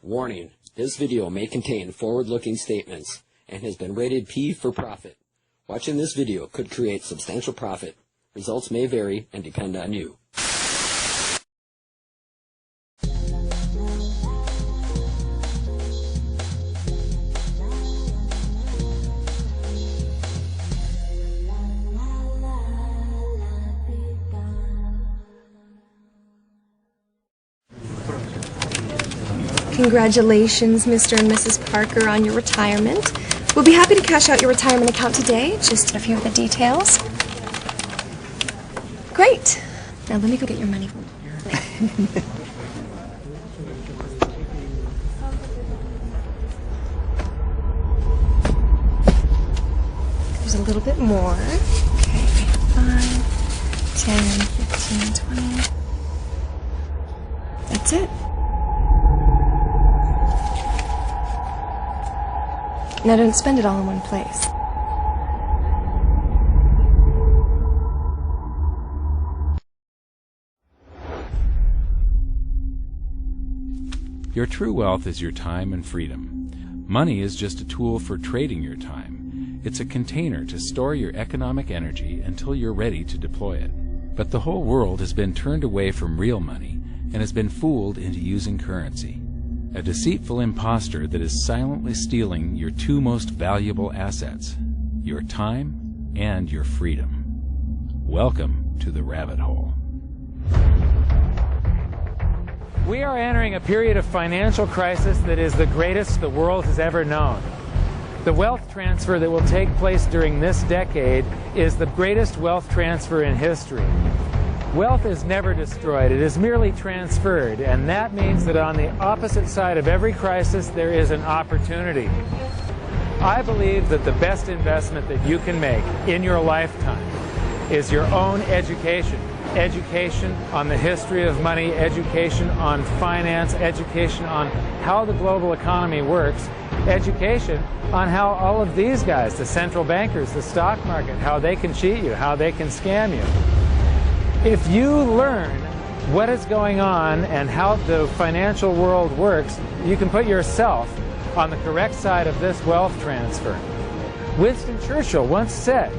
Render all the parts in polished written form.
Warning, this video may contain forward-looking statements and has been rated P for profit. Watching this video could create substantial profit. Results may vary and depend on you. Congratulations, Mr. and Mrs. Parker, on your retirement. We'll be happy to cash out your retirement account today. Just a few of the details. Great. Now let me go get your money. There's a little bit more. Okay, 5, 10, 15, 20. That's it. Now don't spend it all in one place. Your true wealth is your time and freedom. Money is just a tool for trading your time. It's a container to store your economic energy until you're ready to deploy it. But the whole world has been turned away from real money and has been fooled into using currency. A deceitful impostor that is silently stealing your two most valuable assets, your time and your freedom. Welcome to the rabbit hole. We are entering a period of financial crisis that is the greatest the world has ever known. The wealth transfer that will take place during this decade is the greatest wealth transfer in history. Wealth is never destroyed, it is merely transferred, and that means that on the opposite side of every crisis there is an opportunity. I believe that the best investment that you can make in your lifetime is your own education. Education on the history of money, education on finance, education on how the global economy works, education on how all of these guys, the central bankers, the stock market, how they can cheat you, how they can scam you. If you learn what is going on and how the financial world works, you can put yourself on the correct side of this wealth transfer. Winston Churchill once said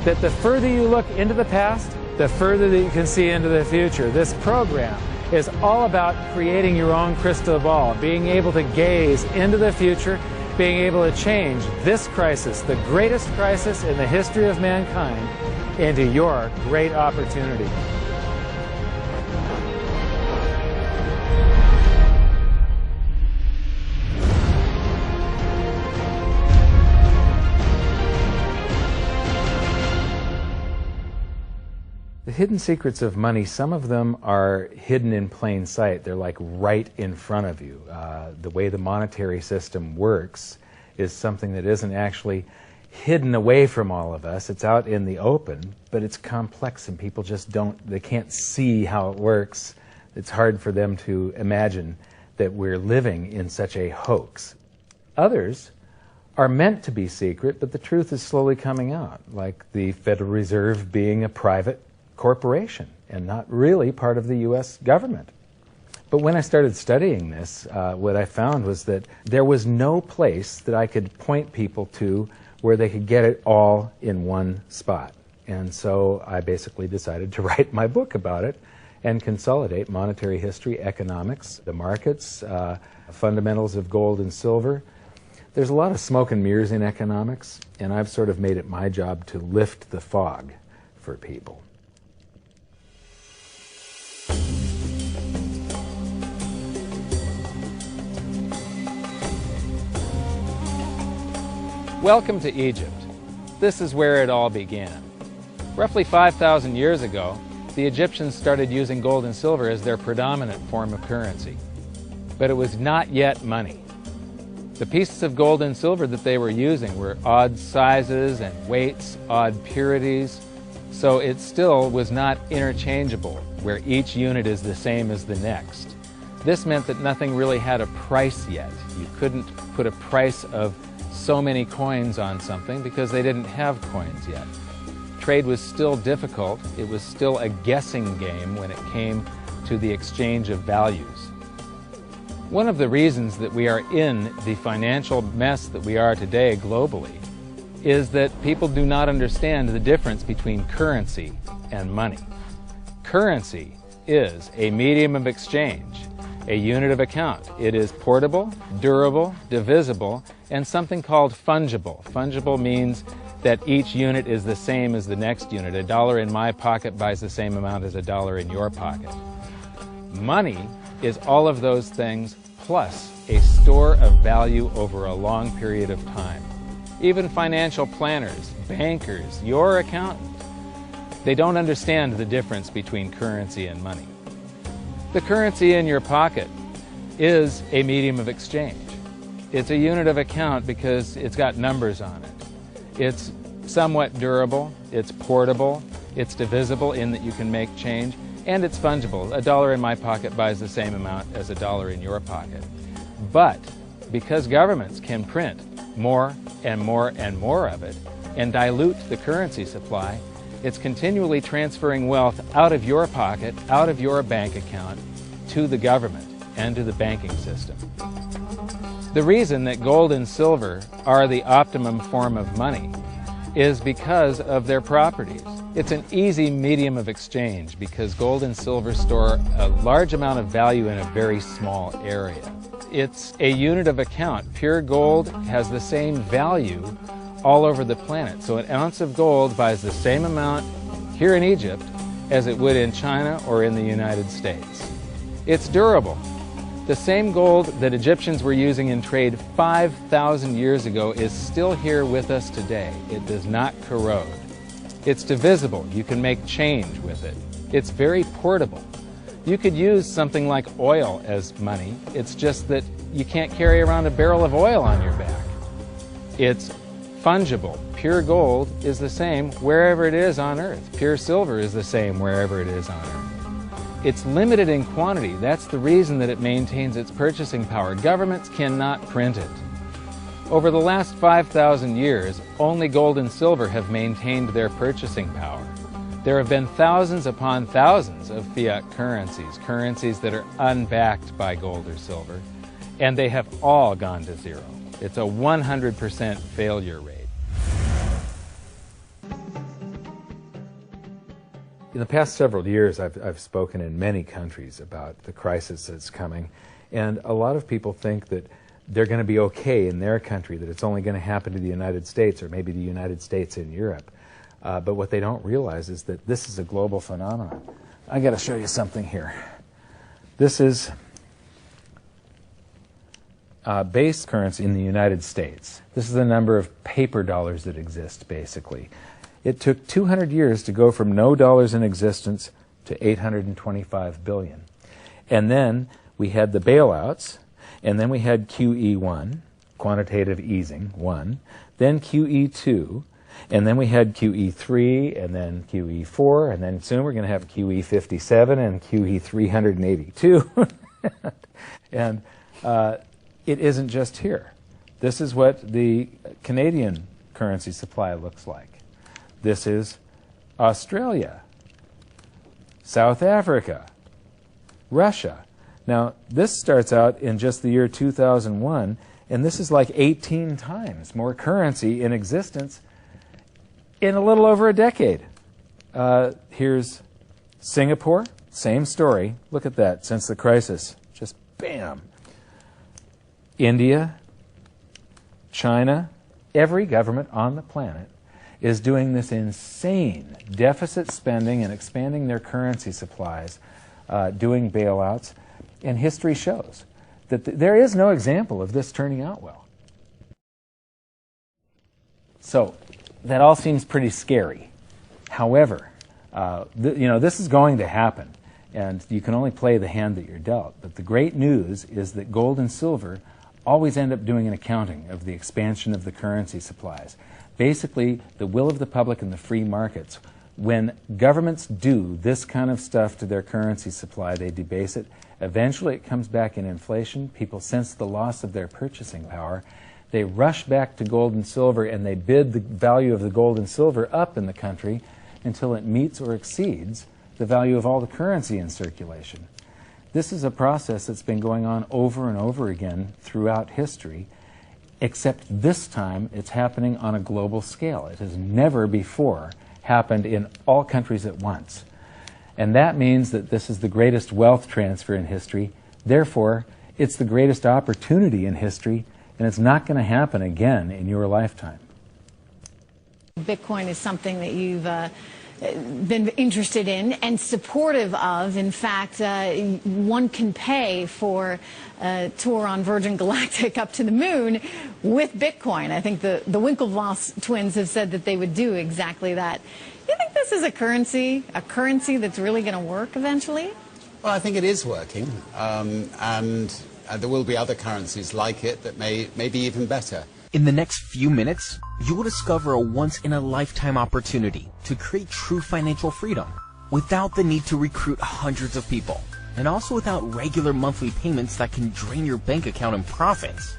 that the further you look into the past, the further that you can see into the future. This program is all about creating your own crystal ball, being able to gaze into the future, being able to change this crisis, the greatest crisis in the history of mankind, into your great opportunity. The hidden secrets of money, some of them are hidden in plain sight. They're like right in front of you. The way the monetary system works is something that isn't actually hidden away from all of us. It's out in the open, but it's complex and people just they can't see how it works. It's hard for them to imagine that we're living in such a hoax. Others are meant to be secret, but the truth is slowly coming out, like the Federal Reserve being a private corporation and not really part of the U.S. government. But when I started studying this, what I found was that there was no place that I could point people to where they could get it all in one spot. And so I basically decided to write my book about it and consolidate monetary history, economics, the markets, fundamentals of gold and silver. There's a lot of smoke and mirrors in economics, and I've sort of made it my job to lift the fog for people. Welcome to Egypt. This is where it all began. Roughly 5,000 years ago, the Egyptians started using gold and silver as their predominant form of currency. But it was not yet money. The pieces of gold and silver that they were using were odd sizes and weights, odd purities, so it still was not interchangeable, where each unit is the same as the next. This meant that nothing really had a price yet. You couldn't put a price of so many coins on something because they didn't have coins yet. Trade was still difficult. It was still a guessing game when it came to the exchange of values. One of the reasons that we are in the financial mess that we are today globally is that people do not understand the difference between currency and money. Currency is a medium of exchange, a unit of account. It is portable, durable, divisible, and something called fungible. Fungible means that each unit is the same as the next unit. $1 in my pocket buys the same amount as $1 in your pocket. Money is all of those things plus a store of value over a long period of time. Even financial planners, bankers, your accountant, they don't understand the difference between currency and money. The currency in your pocket is a medium of exchange. It's a unit of account because it's got numbers on it. It's somewhat durable, it's portable, it's divisible in that you can make change, and it's fungible. $1 in my pocket buys the same amount as $1 in your pocket. But because governments can print more and more and more of it and dilute the currency supply, it's continually transferring wealth out of your pocket, out of your bank account, to the government and to the banking system. The reason that gold and silver are the optimum form of money is because of their properties. It's an easy medium of exchange because gold and silver store a large amount of value in a very small area. It's a unit of account. Pure gold has the same value all over the planet. So an ounce of gold buys the same amount here in Egypt as it would in China or in the United States. It's durable. The same gold that Egyptians were using in trade 5,000 years ago is still here with us today. It does not corrode. It's divisible. You can make change with it. It's very portable. You could use something like oil as money. It's just that you can't carry around a barrel of oil on your back. It's fungible. Pure gold is the same wherever it is on Earth. Pure silver is the same wherever it is on Earth. It's limited in quantity. That's the reason that it maintains its purchasing power. Governments cannot print it. Over the last 5,000 years, only gold and silver have maintained their purchasing power. There have been thousands upon thousands of fiat currencies, currencies that are unbacked by gold or silver, and they have all gone to zero. It's a 100% failure rate. In the past several years, I've spoken in many countries about the crisis that's coming, and a lot of people think that they're going to be okay in their country, that it's only going to happen to the United States or maybe the United States in Europe. But what they don't realize is that this is a global phenomenon. I got to show you something here. This is base currency in the United States. This is the number of paper dollars that exist, basically. It took 200 years to go from no dollars in existence to 825 billion. And then we had the bailouts, and then we had QE1, quantitative easing, 1, then QE2, and then we had QE3, and then QE4, and then soon we're going to have QE57 and QE382. And it isn't just here. This is what the Canadian currency supply looks like. This is Australia, South Africa, Russia. Now, this starts out in just the year 2001, and this is like 18 times more currency in existence in a little over a decade. Here's Singapore, same story. Look at that, since the crisis, just bam. India, China, every government on the planet is doing this insane deficit spending and expanding their currency supplies, doing bailouts, and history shows that there is no example of this turning out well. So that all seems pretty scary. However, this is going to happen, and you can only play the hand that you're dealt. But the great news is that gold and silver always end up doing an accounting of the expansion of the currency supplies. Basically, the will of the public and the free markets. When governments do this kind of stuff to their currency supply, they debase it. Eventually, it comes back in inflation. People sense the loss of their purchasing power. They rush back to gold and silver, and they bid the value of the gold and silver up in the country until it meets or exceeds the value of all the currency in circulation. This is a process that's been going on over and over again throughout history, except this time it's happening on a global scale. It has never before happened in all countries at once. And that means that this is the greatest wealth transfer in history. Therefore, it's the greatest opportunity in history, and it's not going to happen again in your lifetime. Bitcoin is something that you've been interested in and supportive of. In fact, one can pay for a tour on Virgin Galactic up to the moon with Bitcoin. I think the Winklevoss twins have said that they would do exactly that. Do you think this is a currency that's really going to work eventually? Well, I think it is working, and there will be other currencies like it that may be even better. In the next few minutes, you will discover a once-in-a-lifetime opportunity to create true financial freedom without the need to recruit hundreds of people, and also without regular monthly payments that can drain your bank account in profits.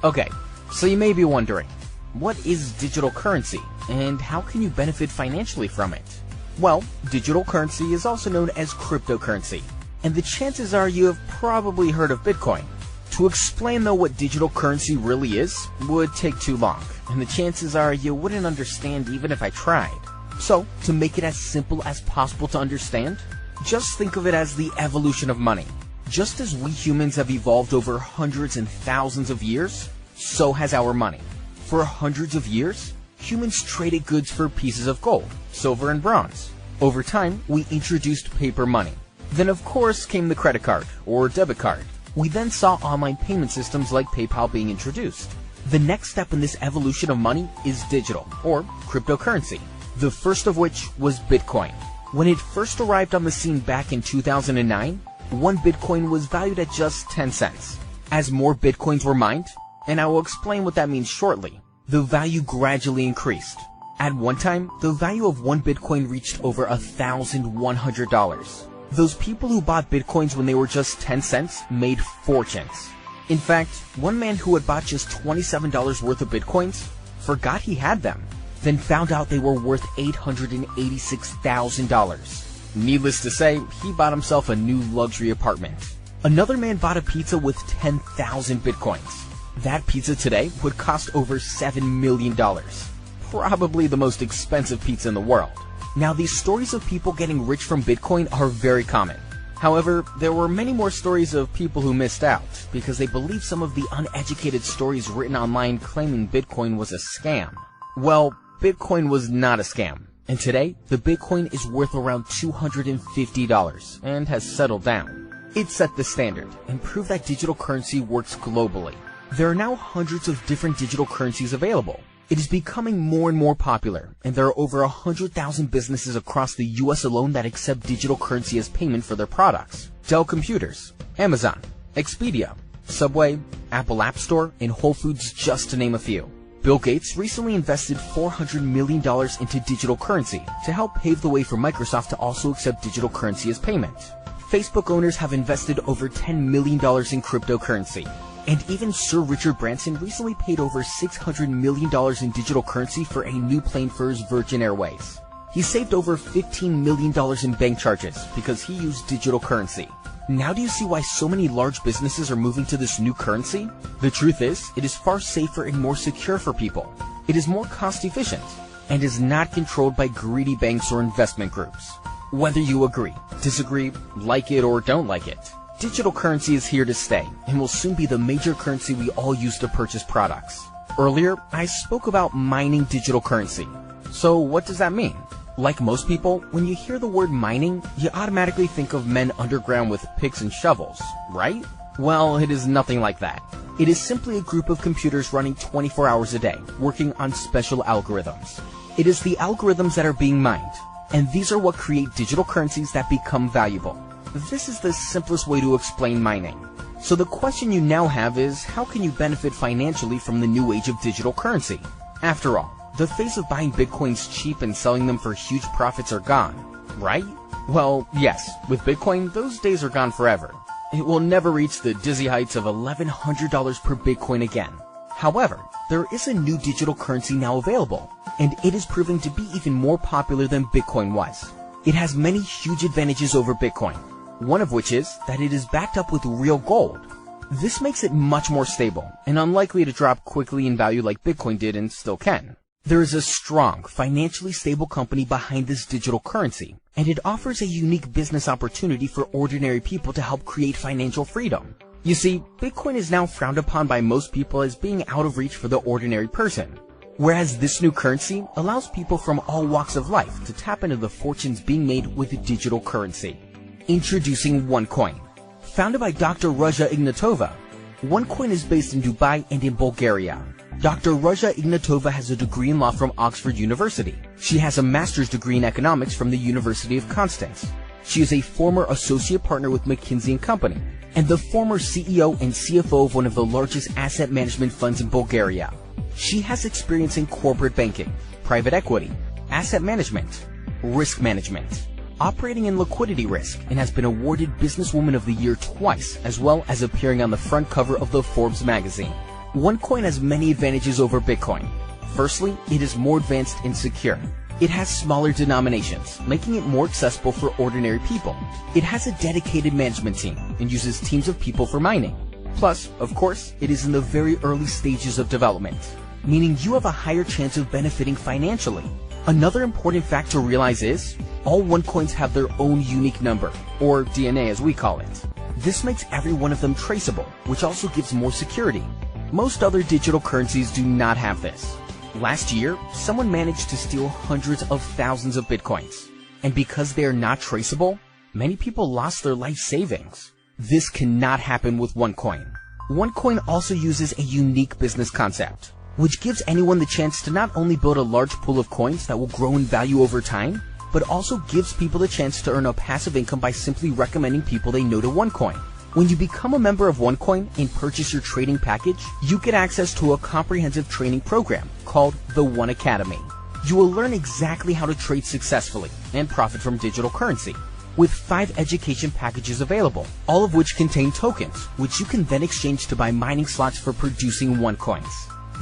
Okay, so you may be wondering, what is digital currency, and how can you benefit financially from it? Well, digital currency is also known as cryptocurrency, and the chances are you have probably heard of Bitcoin. To explain, though, what digital currency really is would take too long, and the chances are you wouldn't understand even if I tried. So, to make it as simple as possible to understand, just think of it as the evolution of money. Just as we humans have evolved over hundreds and thousands of years, so has our money. For hundreds of years, humans traded goods for pieces of gold, silver, and bronze. Over time, we introduced paper money. Then, of course, came the credit card, or debit card. We then saw online payment systems like PayPal being introduced. The next step in this evolution of money is digital, or cryptocurrency, the first of which was Bitcoin. When it first arrived on the scene back in 2009, one Bitcoin was valued at just 10 cents. As more Bitcoins were mined, and I will explain what that means shortly, the value gradually increased. At one time, the value of one Bitcoin reached over $1,100. Those people who bought Bitcoins when they were just 10 cents made fortunes. In fact, one man who had bought just $27 worth of Bitcoins forgot he had them, then found out they were worth $886,000. Needless to say, he bought himself a new luxury apartment. Another man bought a pizza with 10,000 Bitcoins. That pizza today would cost over $7 million. Probably the most expensive pizza in the world. Now, these stories of people getting rich from Bitcoin are very common. However, there were many more stories of people who missed out because they believed some of the uneducated stories written online claiming Bitcoin was a scam. Well, Bitcoin was not a scam, and today, the Bitcoin is worth around $250 and has settled down. It set the standard and proved that digital currency works globally. There are now hundreds of different digital currencies available. It is becoming more and more popular, and there are over 100,000 businesses across the US alone that accept digital currency as payment for their products. Dell Computers, Amazon, Expedia, Subway, Apple App Store, and Whole Foods, just to name a few. Bill Gates recently invested $400 million into digital currency to help pave the way for Microsoft to also accept digital currency as payment. Facebook owners have invested over $10 million in cryptocurrency. And even Sir Richard Branson recently paid over $600 million in digital currency for a new plane for his Virgin Airways. He saved over $15 million in bank charges because he used digital currency. Now do you see why so many large businesses are moving to this new currency? The truth is, it is far safer and more secure for people. It is more cost efficient and is not controlled by greedy banks or investment groups. Whether you agree, disagree, like it, or don't like it, digital currency is here to stay and will soon be the major currency we all use to purchase products. Earlier, I spoke about mining digital currency. So what does that mean? Like most people, when you hear the word mining, you automatically think of men underground with picks and shovels, right? Well, it is nothing like that. It is simply a group of computers running 24 hours a day, working on special algorithms. It is the algorithms that are being mined, and these are what create digital currencies that become valuable. This is the simplest way to explain mining. So the question you now have is, how can you benefit financially from the new age of digital currency? After all, the phase of buying Bitcoins cheap and selling them for huge profits are gone, right? Well, yes, with Bitcoin, those days are gone forever. It will never reach the dizzy heights of $1,100 per Bitcoin again. However, there is a new digital currency now available, and it is proving to be even more popular than Bitcoin was. It has many huge advantages over Bitcoin. one of which is that it is backed up with real gold. This makes it much more stable and unlikely to drop quickly in value like Bitcoin did and still can. There is a strong, financially stable company behind this digital currency, and it offers a unique business opportunity for ordinary people to help create financial freedom. You see, Bitcoin is now frowned upon by most people as being out of reach for the ordinary person, whereas this new currency allows people from all walks of life to tap into the fortunes being made with digital currency. Introducing OneCoin. Founded by Dr. Ruja Ignatova, OneCoin is based in Dubai and in Bulgaria. Dr. Ruja Ignatova has a degree in law from Oxford University. She has a master's degree in economics from the University of Constance. She is a former associate partner with McKinsey & Company and the former CEO and CFO of one of the largest asset management funds in Bulgaria. She has experience in corporate banking, private equity, asset management, risk management, operating in liquidity risk, and has been awarded Businesswoman of the Year twice, as well as appearing on the front cover of the Forbes magazine. OneCoin has many advantages over Bitcoin. Firstly, it is more advanced and secure. It has smaller denominations, making it more accessible for ordinary people. It has a dedicated management team and uses teams of people for mining. Plus, of course, it is in the very early stages of development, meaning you have a higher chance of benefiting financially. Another important fact to realize is, all OneCoins have their own unique number, or DNA as we call it. This makes every one of them traceable, which also gives more security. Most other digital currencies do not have this. Last year, someone managed to steal hundreds of thousands of Bitcoins. And because they are not traceable, many people lost their life savings. This cannot happen with OneCoin. OneCoin also uses a unique business concept, which gives anyone the chance to not only build a large pool of coins that will grow in value over time, but also gives people the chance to earn a passive income by simply recommending people they know to OneCoin. When you become a member of OneCoin and purchase your trading package, you get access to a comprehensive training program called the One Academy. You will learn exactly how to trade successfully and profit from digital currency, with 5 education packages available, all of which contain tokens, which you can then exchange to buy mining slots for producing OneCoins.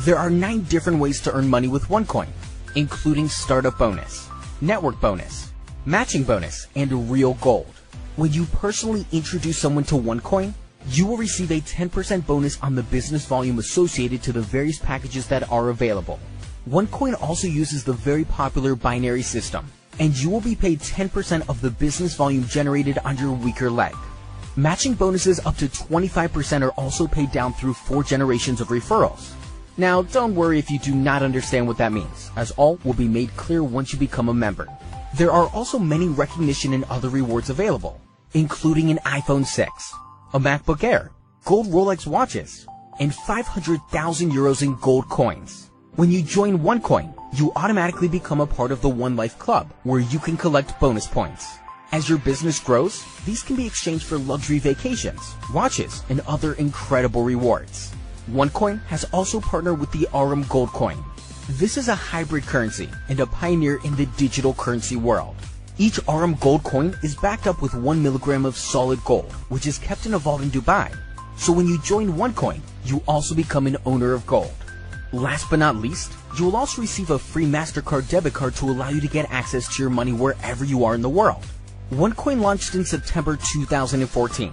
There are 9 different ways to earn money with OneCoin, including startup bonus, network bonus, matching bonus, and real gold. When you personally introduce someone to OneCoin, you will receive a 10% bonus on the business volume associated to the various packages that are available. OneCoin also uses the very popular binary system, and you will be paid 10% of the business volume generated on your weaker leg. Matching bonuses up to 25% are also paid down through 4 generations of referrals. Now, don't worry if you do not understand what that means, as all will be made clear once you become a member. There are also many recognition and other rewards available, including an iPhone 6, a MacBook Air, gold Rolex watches, and 500,000 euros in gold coins. When you join OneCoin, you automatically become a part of the One Life Club, where you can collect bonus points. As your business grows, these can be exchanged for luxury vacations, watches, and other incredible rewards. OneCoin has also partnered with the RM Gold Coin. This is a hybrid currency and a pioneer in the digital currency world. Each RM Gold coin is backed up with 1 milligram of solid gold, which is kept in a vault in Dubai. So when you join OneCoin, you also become an owner of gold. Last but not least, you will also receive a free MasterCard debit card to allow you to get access to your money wherever you are in the world. OneCoin launched in September 2014.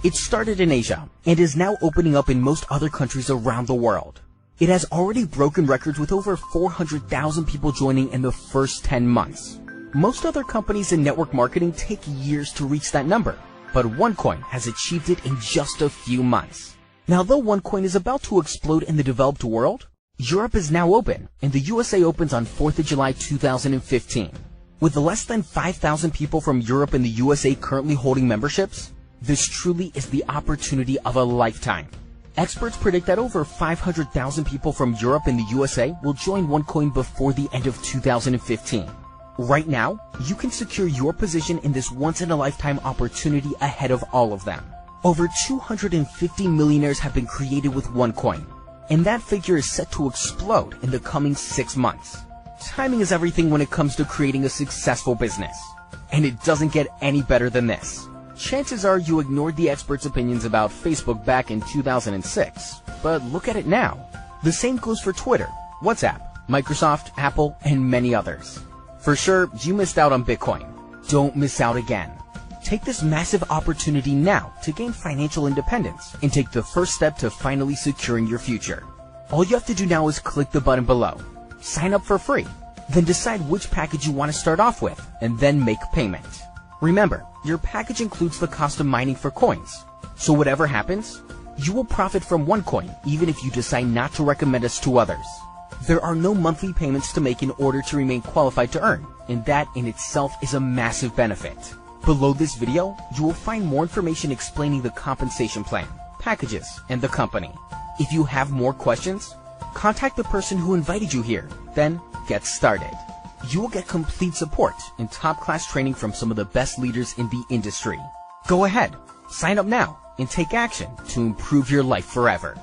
It started in Asia and is now opening up in most other countries around the world. It has already broken records with over 400,000 people joining in the first 10 months. Most other companies in network marketing take years to reach that number, but OneCoin has achieved it in just a few months. Now, though OneCoin is about to explode in the developed world, Europe is now open, and the USA opens on 4th of July 2015. With less than 5,000 people from Europe and the USA currently holding memberships, this truly is the opportunity of a lifetime. Experts predict that over 500,000 people from Europe and the USA will join OneCoin before the end of 2015. Right now, you can secure your position in this once-in-a-lifetime opportunity ahead of all of them. Over 250 millionaires have been created with OneCoin, and that figure is set to explode in the coming 6 months. Timing is everything when it comes to creating a successful business, and it doesn't get any better than this. Chances are you ignored the experts' opinions about Facebook back in 2006, but look at it now. The same goes for Twitter, WhatsApp, Microsoft, Apple, and many others. For sure, you missed out on Bitcoin. Don't miss out again. Take this massive opportunity now to gain financial independence and take the first step to finally securing your future. All you have to do now is click the button below. Sign up for free. Then decide which package you want to start off with and then make payment. Remember, your package includes the cost of mining for coins. So whatever happens, you will profit from OneCoin even if you decide not to recommend us to others. There are no monthly payments to make in order to remain qualified to earn, and that in itself is a massive benefit. Below this video, you will find more information explaining the compensation plan, packages, and the company. If you have more questions, contact the person who invited you here, then get started. You will get complete support and top-class training from some of the best leaders in the industry. Go ahead, sign up now, and take action to improve your life forever.